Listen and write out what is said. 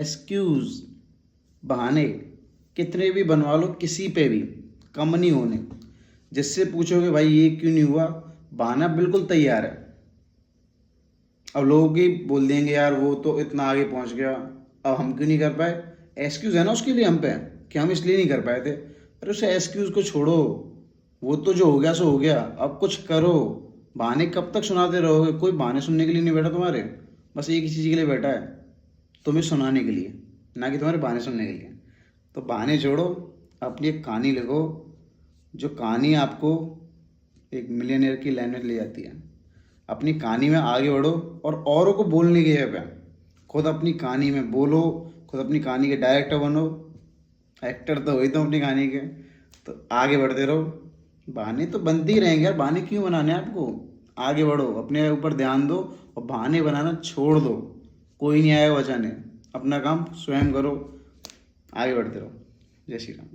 Excuse, बहाने कितने भी बनवा लो, किसी पे भी कम नहीं होने। जिससे पूछोगे भाई ये क्यों नहीं हुआ, बहाना बिल्कुल तैयार है। अब लोग ही बोल देंगे यार वो तो इतना आगे पहुंच गया, अब हम क्यों नहीं कर पाए। एक्सक्यूज है ना उसके लिए हम पे कि हम इसलिए नहीं कर पाए थे। अरे उसे एक्सक्यूज को छोड़ो, वो तो जो हो गया सो हो गया, अब कुछ करो। बहाने कब तक सुनाते रहोगे, कोई बहाने सुनने के लिए नहीं बैठा तुम्हारे, बस एक ही चीज़ के लिए बैठा है, तुम्हें सुनाने के लिए, ना कि तुम्हारे बहाने सुनने के लिए। तो बहाने छोड़ो, अपनी एक कहानी लिखो, जो कहानी आपको एक मिलियनेयर की लाइन में ले जाती है। अपनी कहानी में आगे बढ़ो और औरों को बोलने की जगह पे खुद अपनी कहानी में बोलो, खुद अपनी कहानी के डायरेक्टर बनो। एक्टर तो वही तो अपनी कहानी के। तो आगे बढ़ते रहो, बहाने तो बनते ही रहेंगे यार, बहाने क्यों बनाने हैं आपको। आगे बढ़ो, अपने ऊपर ध्यान दो और बहाने बनाना छोड़ दो। कोई नहीं आएगा बचाने, अपना काम स्वयं करो, आगे बढ़ते रहो। जय श्री राम।